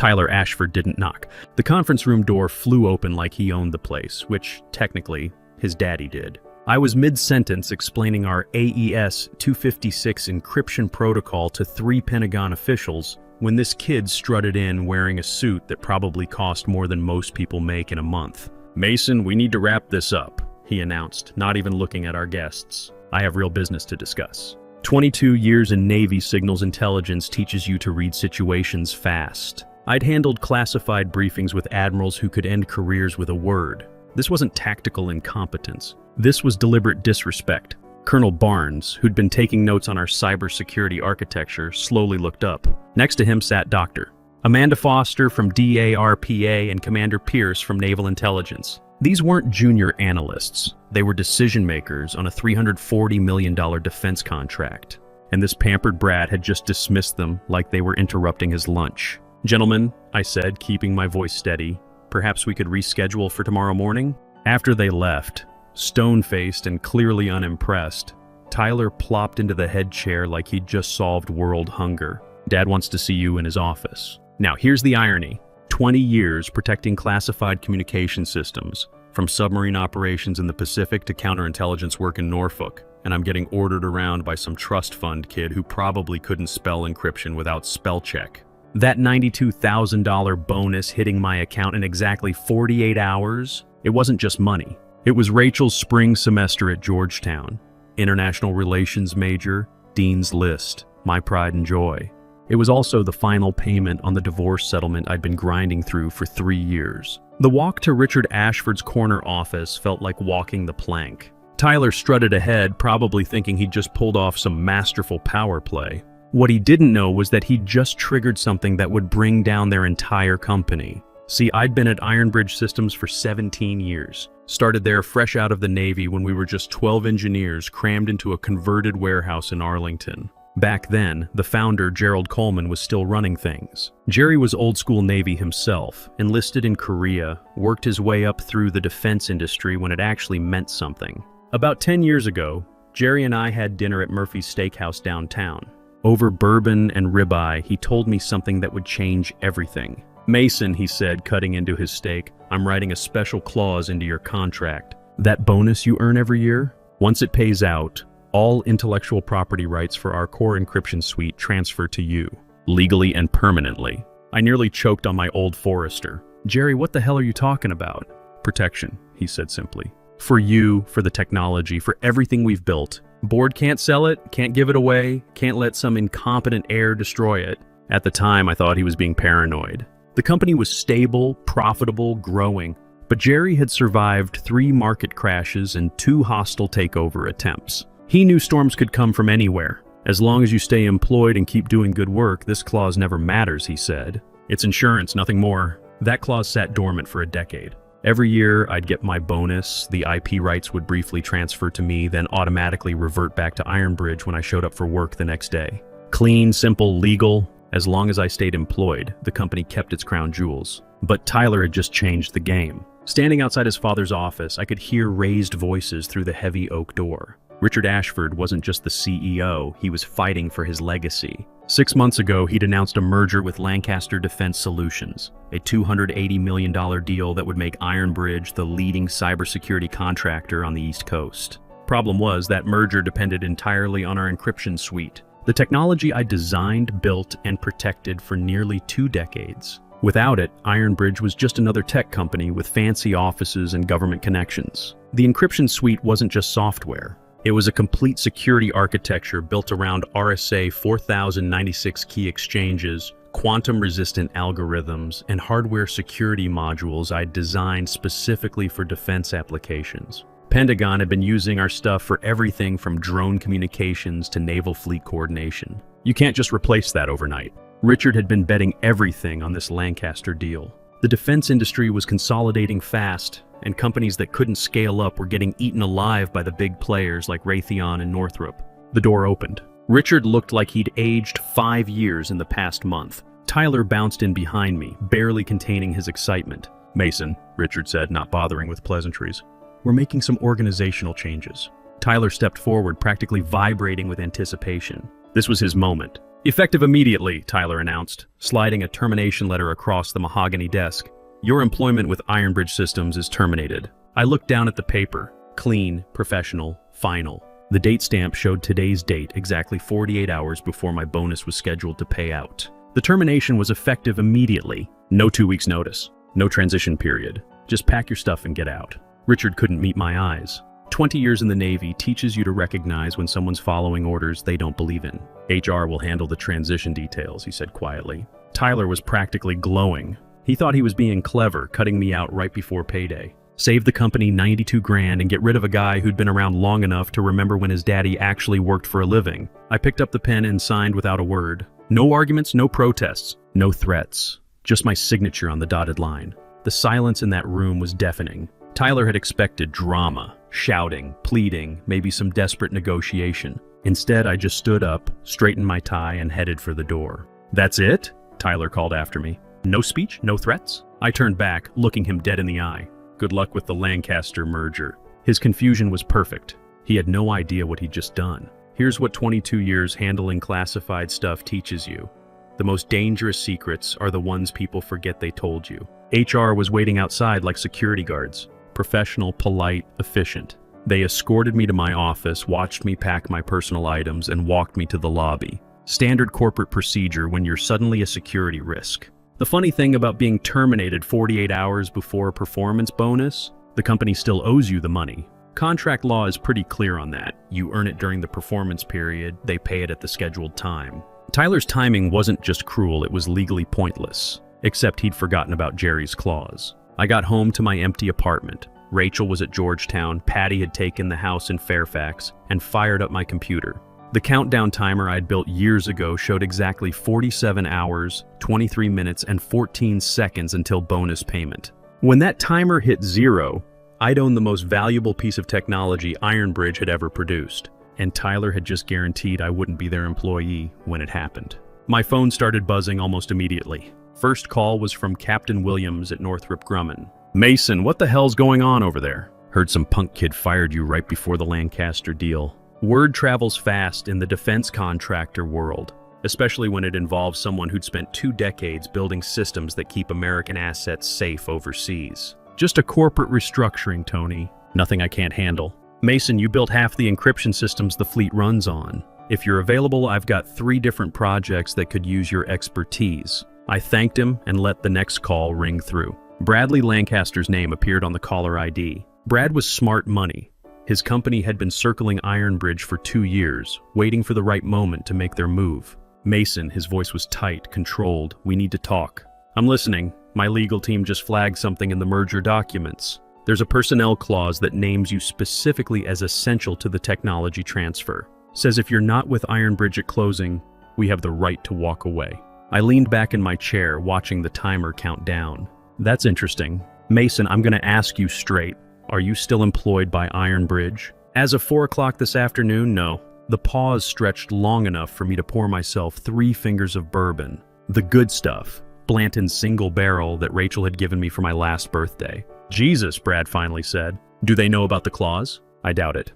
Tyler Ashford didn't knock. The conference room door flew open like he owned the place, which, technically, his daddy did. I was mid-sentence explaining our AES-256 encryption protocol to 3 Pentagon officials when this kid strutted in wearing a suit that probably cost more than most people make in a month. "Mason, we need to wrap this up," he announced, not even looking at our guests. "I have real business to discuss." 22 years in Navy signals intelligence teaches you to read situations fast. I'd handled classified briefings with admirals who could end careers with a word. This wasn't tactical incompetence. This was deliberate disrespect. Colonel Barnes, who'd been taking notes on our cybersecurity architecture, slowly looked up. Next to him sat Dr. Amanda Foster from DARPA and Commander Pierce from Naval Intelligence. These weren't junior analysts. They were decision makers on a $340 million defense contract. And this pampered brat had just dismissed them like they were interrupting his lunch. "Gentlemen," I said, keeping my voice steady, "perhaps we could reschedule for tomorrow morning?" After they left, stone-faced and clearly unimpressed, Tyler plopped into the head chair like he'd just solved world hunger. "Dad wants to see you in his office." Now, here's the irony. 20 years protecting classified communication systems, from submarine operations in the Pacific to counterintelligence work in Norfolk, and I'm getting ordered around by some trust fund kid who probably couldn't spell encryption without spell check. That $92,000 bonus hitting my account in exactly 48 hours, it wasn't just money. It was Rachel's spring semester at Georgetown, international relations major, dean's list, my pride and joy. It was also the final payment on the divorce settlement I'd been grinding through for 3 years. The walk to Richard Ashford's corner office felt like walking the plank. Tyler strutted ahead, probably thinking he'd just pulled off some masterful power play. What he didn't know was that he'd just triggered something that would bring down their entire company. See, I'd been at Ironbridge Systems for 17 years. Started there fresh out of the Navy when we were just 12 engineers crammed into a converted warehouse in Arlington. Back then, the founder, Gerald Coleman, was still running things. Jerry was old-school Navy himself, enlisted in Korea, worked his way up through the defense industry when it actually meant something. About 10 years ago, Jerry and I had dinner at Murphy's Steakhouse downtown. Over bourbon and ribeye, he told me something that would change everything. "Mason," he said, cutting into his steak, "I'm writing a special clause into your contract. That bonus you earn every year, once it pays out, all intellectual property rights for our core encryption suite transfer to you, legally and permanently." I nearly choked on my Old Forester. "Jerry, what the hell are you talking about?" "Protection," he said simply. "For you, for the technology, for everything we've built. Board can't sell it, can't give it away, can't let some incompetent heir destroy it." At the time, I thought he was being paranoid. The company was stable, profitable, growing, but Jerry had survived 3 market crashes and 2 hostile takeover attempts. He knew storms could come from anywhere. "As long as you stay employed and keep doing good work, this clause never matters," he said. "It's insurance, nothing more." That clause sat dormant for a decade. Every year, I'd get my bonus, the IP rights would briefly transfer to me, then automatically revert back to Ironbridge when I showed up for work the next day. Clean, simple, legal. As long as I stayed employed, the company kept its crown jewels. But Tyler had just changed the game. Standing outside his father's office, I could hear raised voices through the heavy oak door. Richard Ashford wasn't just the CEO, he was fighting for his legacy. 6 months ago, he'd announced a merger with Lancaster Defense Solutions, a $280 million deal that would make Ironbridge the leading cybersecurity contractor on the East Coast. Problem was, that merger depended entirely on our encryption suite, the technology I designed, built, and protected for nearly 2 decades. Without it, Ironbridge was just another tech company with fancy offices and government connections. The encryption suite wasn't just software. It was a complete security architecture built around RSA 4096 key exchanges, quantum-resistant algorithms, and hardware security modules I'd designed specifically for defense applications. Pentagon had been using our stuff for everything from drone communications to naval fleet coordination. You can't just replace that overnight. Richard had been betting everything on this Lancaster deal. The defense industry was consolidating fast, and companies that couldn't scale up were getting eaten alive by the big players like Raytheon and Northrop. The door opened. Richard looked like he'd aged 5 years in the past month. Tyler bounced in behind me, barely containing his excitement. "Mason," Richard said, not bothering with pleasantries, "we're making some organizational changes." Tyler stepped forward, practically vibrating with anticipation. This was his moment. Effective immediately, Tyler announced, sliding a termination letter across the mahogany desk. Your employment with Ironbridge Systems is terminated. I looked down at the paper. Clean, professional, final. The date stamp showed today's date, exactly 48 hours before my bonus was scheduled to pay out. The termination was effective immediately. No 2 weeks notice. No transition period. Just pack your stuff and get out. Richard couldn't meet my eyes. 20 years in the Navy teaches you to recognize when someone's following orders they don't believe in. HR will handle the transition details, he said quietly. Tyler was practically glowing. He thought he was being clever, cutting me out right before payday. Save the company 92 grand and get rid of a guy who'd been around long enough to remember when his daddy actually worked for a living. I picked up the pen and signed without a word. No arguments, no protests, no threats. Just my signature on the dotted line. The silence in that room was deafening. Tyler had expected drama, shouting, pleading, maybe some desperate negotiation. Instead, I just stood up, straightened my tie, and headed for the door. "That's it?" Tyler called after me. "No speech, no threats?" I turned back, looking him dead in the eye. Good luck with the Lancaster merger. His confusion was perfect. He had no idea what he'd just done. Here's what 22 years handling classified stuff teaches you. The most dangerous secrets are the ones people forget they told you. HR was waiting outside like security guards. Professional, polite, efficient. They escorted me to my office, watched me pack my personal items, and walked me to the lobby. Standard corporate procedure when you're suddenly a security risk. The funny thing about being terminated 48 hours before a performance bonus, the company still owes you the money. Contract law is pretty clear on that. You earn it during the performance period, they pay it at the scheduled time. Tyler's timing wasn't just cruel, it was legally pointless. Except he'd forgotten about Jerry's clause. I got home to my empty apartment. Rachel was at Georgetown, Patty had taken the house in Fairfax, and fired up my computer. The countdown timer I'd built years ago showed exactly 47 hours, 23 minutes, and 14 seconds until bonus payment. When that timer hit 0, I'd owned the most valuable piece of technology Ironbridge had ever produced, and Tyler had just guaranteed I wouldn't be their employee when it happened. My phone started buzzing almost immediately. First call was from Captain Williams at Northrop Grumman. "Mason, what the hell's going on over there? Heard some punk kid fired you right before the Lancaster deal." Word travels fast in the defense contractor world, especially when it involves someone who'd spent 2 decades building systems that keep American assets safe overseas. "Just a corporate restructuring, Tony. Nothing I can't handle." "Mason, you built half the encryption systems the fleet runs on. If you're available, I've got 3 different projects that could use your expertise." I thanked him and let the next call ring through. Bradley Lancaster's name appeared on the caller ID. Brad was smart money. His company had been circling Ironbridge for 2 years, waiting for the right moment to make their move. "Mason," his voice was tight, controlled, "we need to talk." "I'm listening. My legal team just flagged something in the merger documents. There's a personnel clause that names you specifically as essential to the technology transfer. Says if you're not with Ironbridge at closing, we have the right to walk away." I leaned back in my chair, watching the timer count down. "That's interesting. Mason, I'm going to ask you straight. Are you still employed by Ironbridge?" As of 4 o'clock this afternoon, no. The pause stretched long enough for me to pour myself 3 fingers of bourbon. The good stuff. Blanton's single barrel that Rachel had given me for my last birthday. "Jesus," Brad finally said. "Do they know about the clause?" "I doubt it."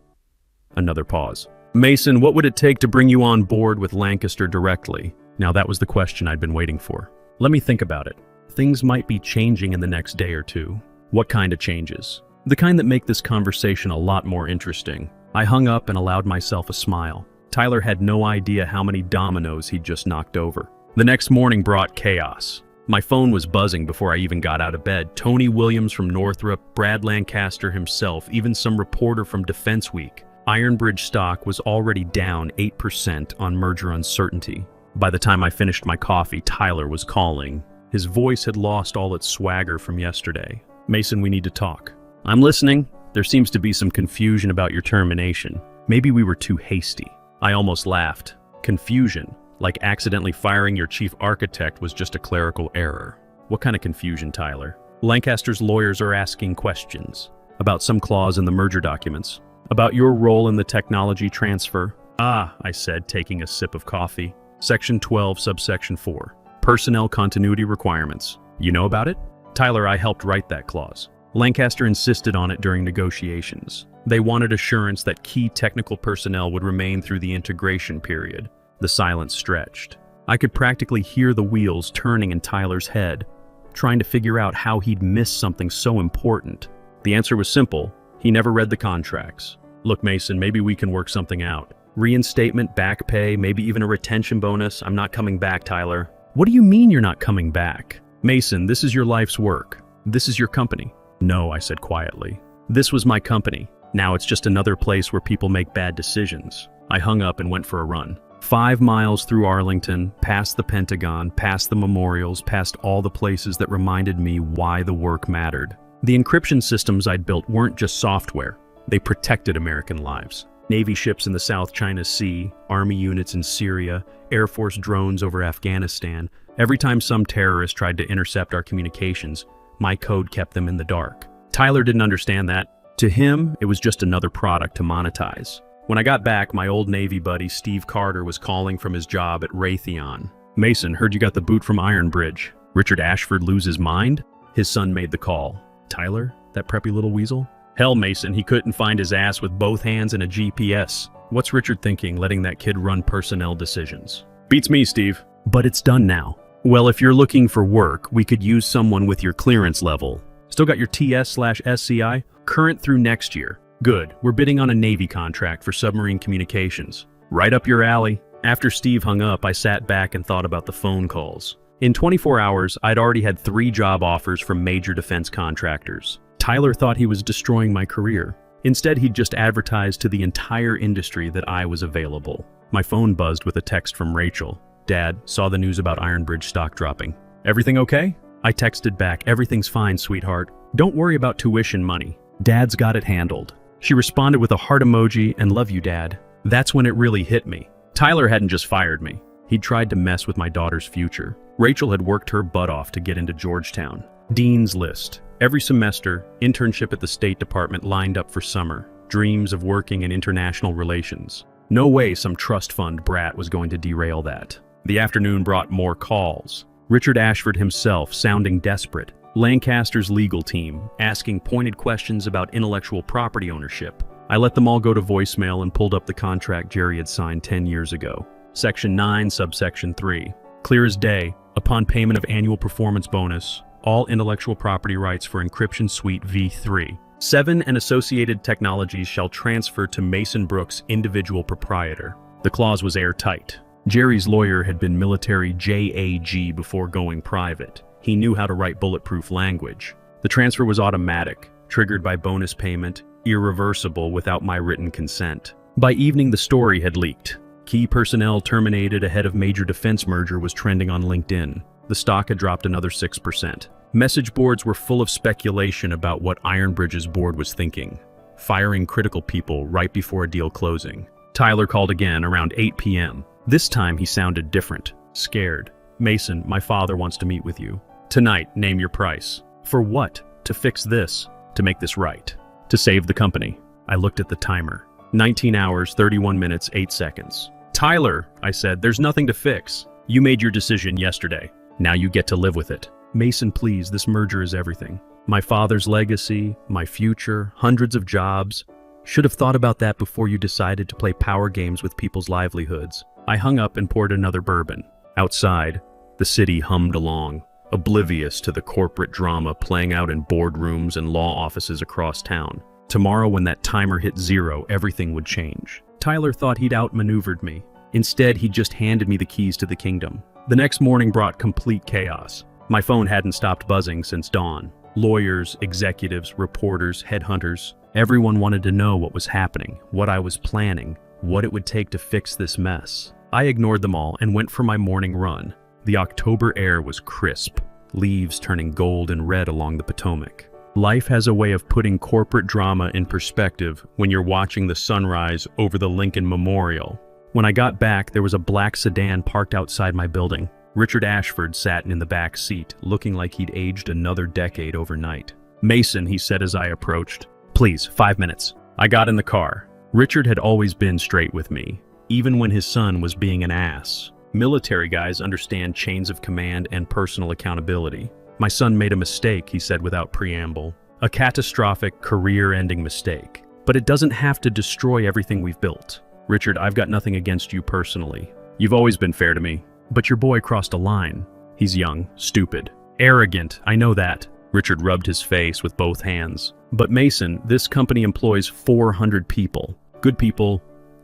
Another pause. "Mason, what would it take to bring you on board with Lancaster directly?" Now that was the question I'd been waiting for. "Let me think about it. Things might be changing in the next day or 2. "What kind of changes?" "The kind that make this conversation a lot more interesting." I hung up and allowed myself a smile. Tyler had no idea how many dominoes he'd just knocked over. The next morning brought chaos. My phone was buzzing before I even got out of bed. Tony Williams from Northrop, Brad Lancaster himself, even some reporter from Defense Week. Ironbridge stock was already down 8% on merger uncertainty. By the time I finished my coffee, Tyler was calling. His voice had lost all its swagger from yesterday. "Mason, we need to talk." "I'm listening. There seems to be some confusion about your termination. Maybe we were too hasty." I almost laughed. Confusion, like accidentally firing your chief architect, was just a clerical error. "What kind of confusion, Tyler?" "Lancaster's lawyers are asking questions. About some clause in the merger documents. About your role in the technology transfer." "Ah," I said, taking a sip of coffee. "Section 12, subsection 4. Personnel continuity requirements. You know about it?" "Tyler, I helped write that clause. Lancaster insisted on it during negotiations. They wanted assurance that key technical personnel would remain through the integration period. The silence stretched. I could practically hear the wheels turning in Tyler's head, trying to figure out how he'd missed something so important. The answer was simple. He never read the contracts. Look, Mason, maybe we can work something out. Reinstatement, back pay, maybe even a retention bonus. I'm not coming back, Tyler. What do you mean you're not coming back? Mason, this is your life's work. This is your company. No, I said quietly. This was my company. Now it's just another place where people make bad decisions. I hung up and went for a run. 5 miles through Arlington, past the Pentagon, past the memorials, past all the places that reminded me why the work mattered. The encryption systems I'd built weren't just software. They protected American lives. Navy ships in the South China Sea, Army units in Syria, Air Force drones over Afghanistan. Every time some terrorist tried to intercept our communications, my code kept them in the dark. Tyler didn't understand that. To him, it was just another product to monetize. When I got back, my old Navy buddy Steve Carter was calling from his job at Raytheon. Mason, heard you got the boot from Iron Bridge. Richard Ashford lose his mind? His son made the call. Tyler, that preppy little weasel? Hell, Mason, he couldn't find his ass with both hands and a GPS. What's Richard thinking, letting that kid run personnel decisions? Beats me, Steve. But it's done now. Well, if you're looking for work, we could use someone with your clearance level. Still got your TS/SCI? Current through next year. Good, we're bidding on a Navy contract for submarine communications. Right up your alley. After Steve hung up, I sat back and thought about the phone calls. In 24 hours, I'd already had 3 job offers from major defense contractors. Tyler thought he was destroying my career. Instead, he'd just advertised to the entire industry that I was available. My phone buzzed with a text from Rachel. Dad, saw the news about Iron Bridge stock dropping. Everything okay? I texted back, everything's fine, sweetheart. Don't worry about tuition money. Dad's got it handled. She responded with a heart emoji and love you, Dad. That's when it really hit me. Tyler hadn't just fired me. He'd tried to mess with my daughter's future. Rachel had worked her butt off to get into Georgetown. Dean's List. Every semester, internship at the State Department lined up for summer. Dreams of working in international relations. No way some trust fund brat was going to derail that. The afternoon brought more calls. Richard Ashford himself sounding desperate. Lancaster's legal team asking pointed questions about intellectual property ownership. I let them all go to voicemail and pulled up the contract Jerry had signed 10 years ago. Section 9, subsection 3. Clear as day, upon payment of annual performance bonus, all intellectual property rights for Encryption Suite v3. 7 and associated technologies shall transfer to Mason Brooks, individual proprietor. The clause was airtight. Jerry's lawyer had been military JAG before going private. He knew how to write bulletproof language. The transfer was automatic, triggered by bonus payment, irreversible without my written consent. By evening, the story had leaked. Key personnel terminated ahead of major defense merger was trending on LinkedIn. The stock had dropped another 6%. Message boards were full of speculation about what Iron Bridge's board was thinking, firing critical people right before a deal closing. Tyler called again around 8 p.m. This time he sounded different, scared. Mason, my father wants to meet with you. Tonight, name your price. For what? To fix this. To make this right. To save the company. I looked at the timer. 19 hours, 31 minutes, 8 seconds. Tyler, I said, there's nothing to fix. You made your decision yesterday. Now you get to live with it. Mason, please, this merger is everything. My father's legacy, my future, hundreds of jobs. Should have thought about that before you decided to play power games with people's livelihoods. I hung up and poured another bourbon. Outside, the city hummed along, oblivious to the corporate drama playing out in boardrooms and law offices across town. Tomorrow, when that timer hit 0, everything would change. Tyler thought he'd outmaneuvered me. Instead, he just handed me the keys to the kingdom. The next morning brought complete chaos. My phone hadn't stopped buzzing since dawn. Lawyers, executives, reporters, headhunters, everyone wanted to know what was happening, what I was planning, what it would take to fix this mess. I ignored them all and went for my morning run. The October air was crisp, leaves turning gold and red along the Potomac. Life has a way of putting corporate drama in perspective when you're watching the sunrise over the Lincoln Memorial. When I got back, there was a black sedan parked outside my building. Richard Ashford sat in the back seat, looking like he'd aged another decade overnight. Mason, he said as I approached. Please, 5 minutes. I got in the car. Richard had always been straight with me, even when his son was being an ass. Military guys understand chains of command and personal accountability. My son made a mistake, he said without preamble. A catastrophic, career-ending mistake. But it doesn't have to destroy everything we've built. Richard, I've got nothing against you personally. You've always been fair to me. But your boy crossed a line. He's young, stupid, arrogant, I know that. Richard rubbed his face with both hands. But Mason, this company employs 400 people. Good people,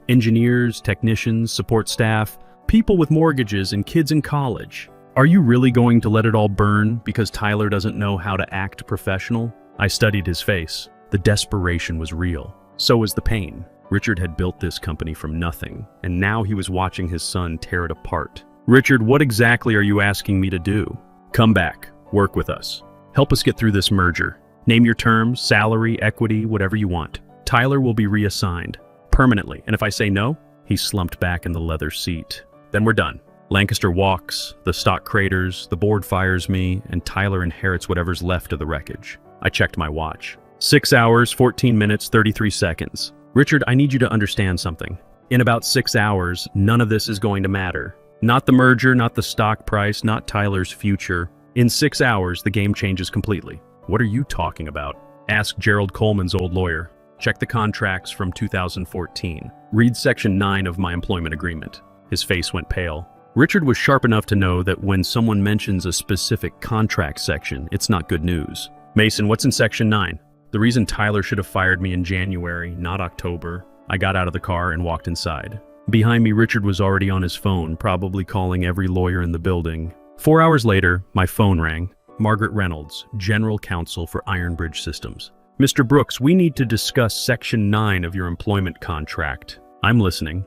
engineers, technicians, support staff, people with mortgages and kids in college. Are you really going to let it all burn because Tyler doesn't know how to act professional? I studied his face. The desperation was real. So was the pain. Richard had built this company from nothing, and now he was watching his son tear it apart. Richard, what exactly are you asking me to do? Come back. Work with us. Help us get through this merger. Name your terms, salary, equity, whatever you want. Tyler will be reassigned. Permanently. And if I say no? He slumped back in the leather seat. Then we're done. Lancaster walks, the stock craters, the board fires me, and Tyler inherits whatever's left of the wreckage. I checked my watch. 6 hours, 14 minutes, 33 seconds. Richard, I need you to understand something. In about 6 hours, none of this is going to matter. Not the merger, not the stock price, not Tyler's future. In 6 hours, the game changes completely. What are you talking about? Ask Gerald Coleman's old lawyer. Check the contracts from 2014. Read Section 9 of my employment agreement. His face went pale. Richard was sharp enough to know that when someone mentions a specific contract section, it's not good news. Mason, what's in Section 9? The reason Tyler should have fired me in January, not October. I got out of the car and walked inside. Behind me, Richard was already on his phone, probably calling every lawyer in the building. 4 hours later, my phone rang. Margaret Reynolds, General Counsel for Ironbridge Systems. Mr. Brooks, we need to discuss Section 9 of your employment contract. I'm listening.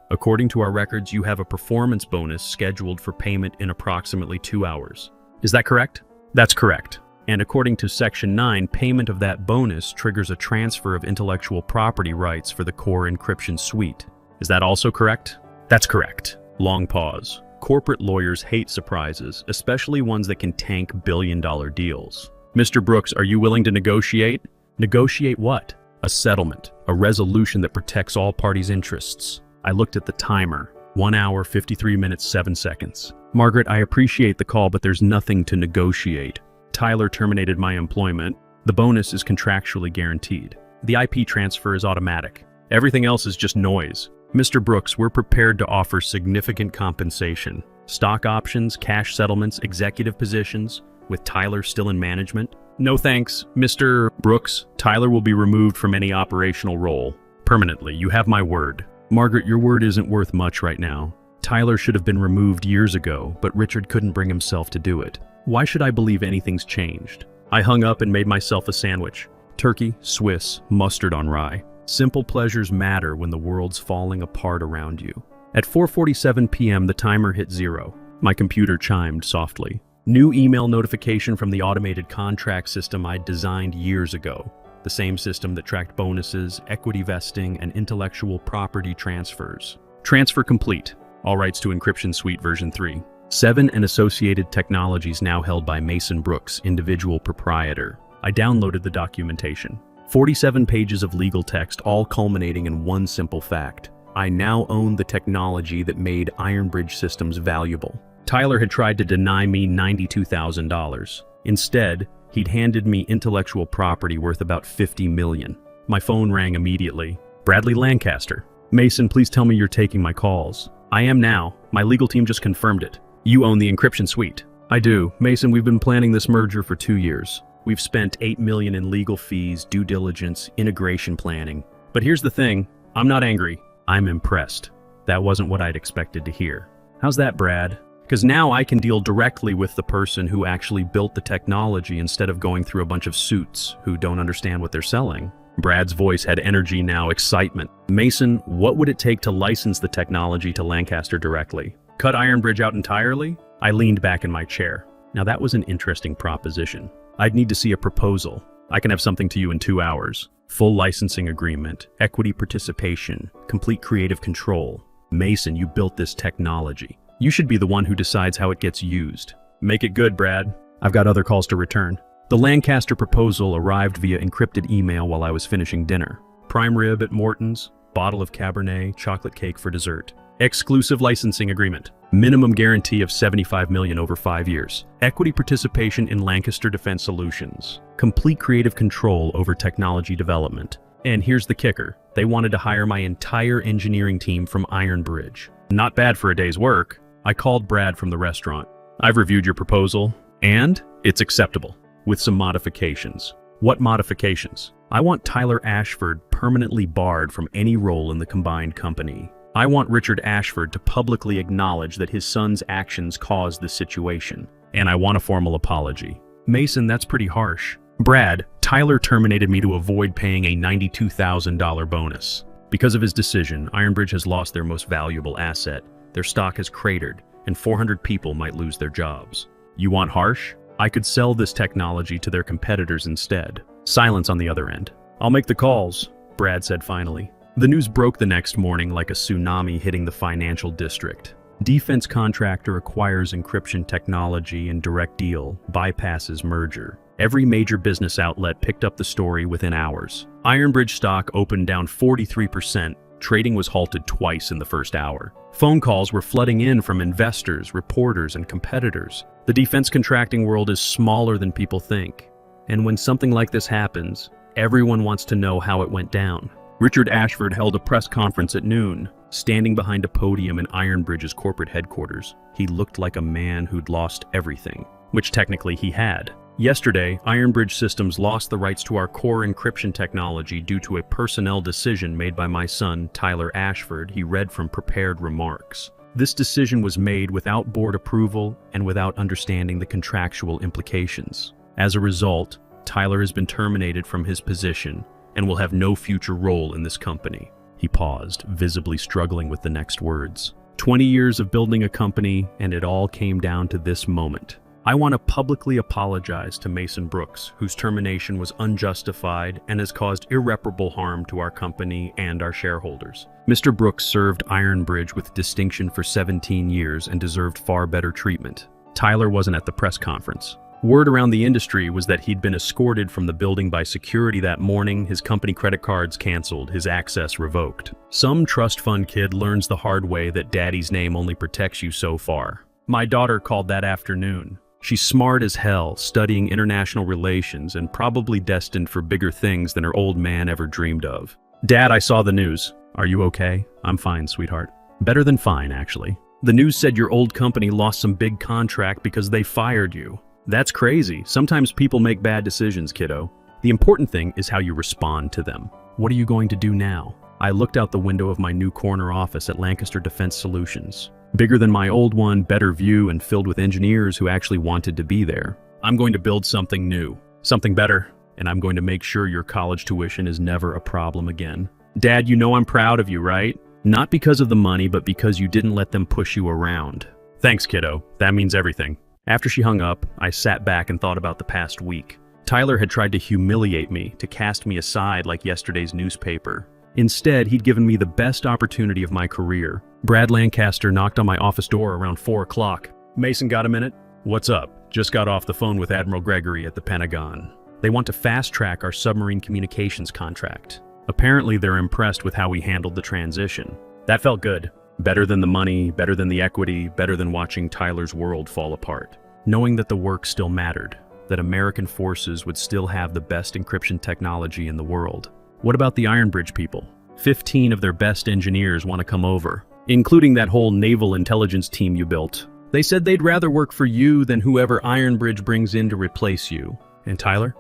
According to our records, you have a performance bonus scheduled for payment in approximately 2 hours. Is that correct? That's correct. And according to Section 9, payment of that bonus triggers a transfer of intellectual property rights for the core encryption suite. Is that also correct? That's correct. Long pause. Corporate lawyers hate surprises, especially ones that can tank billion-dollar deals. Mr. Brooks, are you willing to negotiate? Negotiate what? A settlement, a resolution that protects all parties' interests. I looked at the timer. 1 hour, 53 minutes, 7 seconds. Margaret, I appreciate the call, but there's nothing to negotiate. Tyler terminated my employment. The bonus is contractually guaranteed. The IP transfer is automatic. Everything else is just noise. Mr. Brooks, we're prepared to offer significant compensation. Stock options, cash settlements, executive positions, with Tyler still in management. No thanks, Mr. Brooks. Tyler will be removed from any operational role. Permanently, you have my word. Margaret, your word isn't worth much right now. Tyler should have been removed years ago, but Richard couldn't bring himself to do it. Why should I believe anything's changed? I hung up and made myself a sandwich. Turkey, Swiss, mustard on rye. Simple pleasures matter when the world's falling apart around you. At 4:47 p.m., the timer hit 0. My computer chimed softly. New email notification from the automated contract system I'd designed years ago. The same system that tracked bonuses, equity vesting, and intellectual property transfers. Transfer complete. All rights to Encryption Suite version 3. 7 and associated technologies now held by Mason Brooks, individual proprietor. I downloaded the documentation. 47 pages of legal text, all culminating in one simple fact. I now own the technology that made Ironbridge Systems valuable. Tyler had tried to deny me $92,000. Instead, he'd handed me intellectual property worth about $50 million. My phone rang immediately. Bradley Lancaster. Mason, please tell me you're taking my calls. I am now. My legal team just confirmed it. You own the encryption suite. I do. Mason, we've been planning this merger for 2 years. We've spent $8 million in legal fees, due diligence, integration planning. But here's the thing, I'm not angry. I'm impressed. That wasn't what I'd expected to hear. How's that, Brad? Because now I can deal directly with the person who actually built the technology instead of going through a bunch of suits who don't understand what they're selling. Brad's voice had energy now, excitement. Mason, what would it take to license the technology to Lancaster directly? Cut Ironbridge out entirely? I leaned back in my chair. Now that was an interesting proposition. I'd need to see a proposal. I can have something to you in 2 hours. Full licensing agreement, equity participation, complete creative control. Mason, you built this technology. You should be the one who decides how it gets used. Make it good, Brad. I've got other calls to return. The Lancaster proposal arrived via encrypted email while I was finishing dinner. Prime rib at Morton's, bottle of Cabernet, chocolate cake for dessert. Exclusive licensing agreement. Minimum guarantee of $75 million over 5 years. Equity participation in Lancaster Defense Solutions. Complete creative control over technology development. And here's the kicker. They wanted to hire my entire engineering team from Ironbridge. Not bad for a day's work. I called Brad from the restaurant. I've reviewed your proposal, and it's acceptable, with some modifications. What modifications? I want Tyler Ashford permanently barred from any role in the combined company. I want Richard Ashford to publicly acknowledge that his son's actions caused the situation. And I want a formal apology. Mason, that's pretty harsh. Brad, Tyler terminated me to avoid paying a $92,000 bonus. Because of his decision, Ironbridge has lost their most valuable asset. Their stock has cratered, and 400 people might lose their jobs. You want harsh? I could sell this technology to their competitors instead. Silence on the other end. I'll make the calls, Brad said finally. The news broke the next morning like a tsunami hitting the financial district. Defense contractor acquires encryption technology in direct deal, bypasses merger. Every major business outlet picked up the story within hours. Ironbridge stock opened down 43%. Trading was halted twice in the first hour. Phone calls were flooding in from investors, reporters, and competitors. The defense contracting world is smaller than people think. And when something like this happens, everyone wants to know how it went down. Richard Ashford held a press conference at noon. Standing behind a podium in Ironbridge's corporate headquarters, he looked like a man who'd lost everything, which technically he had. Yesterday, Ironbridge Systems lost the rights to our core encryption technology due to a personnel decision made by my son, Tyler Ashford, he read from prepared remarks. This decision was made without board approval and without understanding the contractual implications. As a result, Tyler has been terminated from his position and will have no future role in this company. He paused, visibly struggling with the next words. 20 years of building a company, and it all came down to this moment. I want to publicly apologize to Mason Brooks, whose termination was unjustified and has caused irreparable harm to our company and our shareholders. Mr. Brooks served Ironbridge with distinction for 17 years and deserved far better treatment. Tyler wasn't at the press conference. Word around the industry was that he'd been escorted from the building by security that morning, his company credit cards canceled, his access revoked. Some trust fund kid learns the hard way that daddy's name only protects you so far. My daughter called that afternoon. She's smart as hell, studying international relations and probably destined for bigger things than her old man ever dreamed of. Dad, I saw the news. Are you okay? I'm fine, sweetheart. Better than fine, actually. The news said your old company lost some big contract because they fired you. That's crazy. Sometimes people make bad decisions, kiddo. The important thing is how you respond to them. What are you going to do now? I looked out the window of my new corner office at Lancaster Defense Solutions. Bigger than my old one, better view, and filled with engineers who actually wanted to be there. I'm going to build something new, something better, and I'm going to make sure your college tuition is never a problem again. Dad, you know I'm proud of you, right? Not because of the money, but because you didn't let them push you around. Thanks, kiddo. That means everything. After she hung up, I sat back and thought about the past week. Tyler had tried to humiliate me, to cast me aside like yesterday's newspaper. Instead, he'd given me the best opportunity of my career. Brad Lancaster knocked on my office door around 4 o'clock. Mason, got a minute? What's up? Just got off the phone with Admiral Gregory at the Pentagon. They want to fast-track our submarine communications contract. Apparently, they're impressed with how we handled the transition. That felt good. Better than the money, better than the equity, better than watching Tyler's world fall apart. Knowing that the work still mattered, that American forces would still have the best encryption technology in the world. What about the Ironbridge people? 15 of their best engineers want to come over, including that whole naval intelligence team you built. They said they'd rather work for you than whoever Ironbridge brings in to replace you. And Tyler?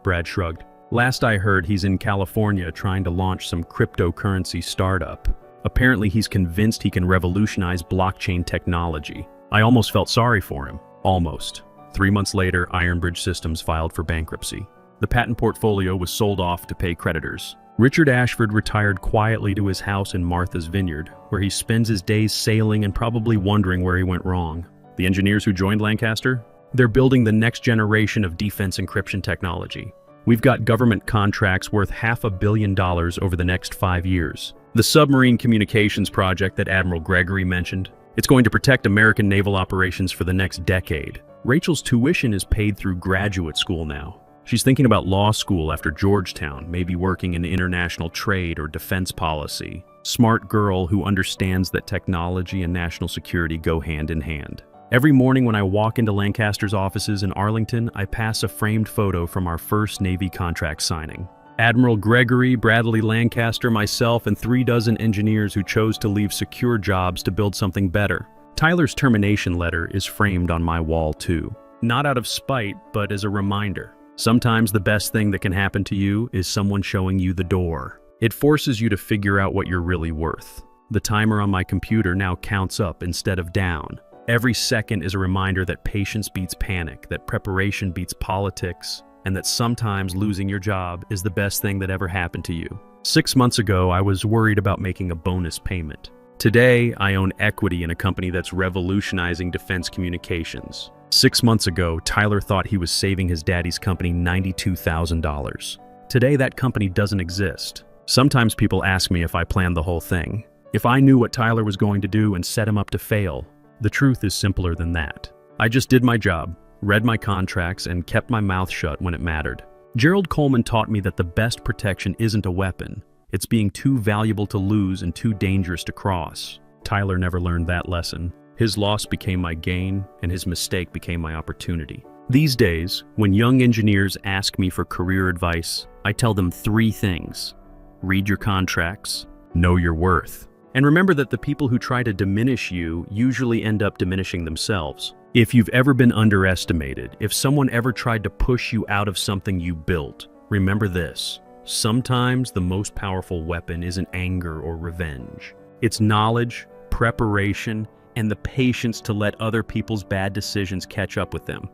Brad shrugged. Last I heard, he's in California trying to launch some cryptocurrency startup. Apparently, he's convinced he can revolutionize blockchain technology. I almost felt sorry for him. Almost. 3 months later, Ironbridge Systems filed for bankruptcy. The patent portfolio was sold off to pay creditors. Richard Ashford retired quietly to his house in Martha's Vineyard, where he spends his days sailing and probably wondering where he went wrong. The engineers who joined Lancaster? They're building the next generation of defense encryption technology. We've got government contracts worth $500 million over the next 5 years. The submarine communications project that Admiral Gregory mentioned, it's going to protect American naval operations for the next decade. Rachel's tuition is paid through graduate school now. She's thinking about law school after Georgetown, maybe working in international trade or defense policy. Smart girl who understands that technology and national security go hand in hand. Every morning when I walk into Lancaster's offices in Arlington, I pass a framed photo from our first Navy contract signing. Admiral Gregory, Bradley Lancaster, myself, and 36 engineers who chose to leave secure jobs to build something better. Tyler's termination letter is framed on my wall too. Not out of spite, but as a reminder. Sometimes the best thing that can happen to you is someone showing you the door. It forces you to figure out what you're really worth. The timer on my computer now counts up instead of down. Every second is a reminder that patience beats panic, that preparation beats politics, and that sometimes losing your job is the best thing that ever happened to you. 6 months ago, I was worried about making a bonus payment. Today, I own equity in a company that's revolutionizing defense communications. 6 months ago, Tyler thought he was saving his daddy's company $92,000. Today, that company doesn't exist. Sometimes people ask me if I planned the whole thing, if I knew what Tyler was going to do and set him up to fail. The truth is simpler than that. I just did my job, read my contracts, and kept my mouth shut when it mattered. Gerald Coleman taught me that the best protection isn't a weapon. It's being too valuable to lose and too dangerous to cross. Tyler never learned that lesson. His loss became my gain, and his mistake became my opportunity. These days, when young engineers ask me for career advice, I tell them 3 things. Read your contracts, know your worth, and remember that the people who try to diminish you usually end up diminishing themselves. If you've ever been underestimated, if someone ever tried to push you out of something you built, remember this. Sometimes the most powerful weapon isn't anger or revenge. It's knowledge, preparation, and the patience to let other people's bad decisions catch up with them.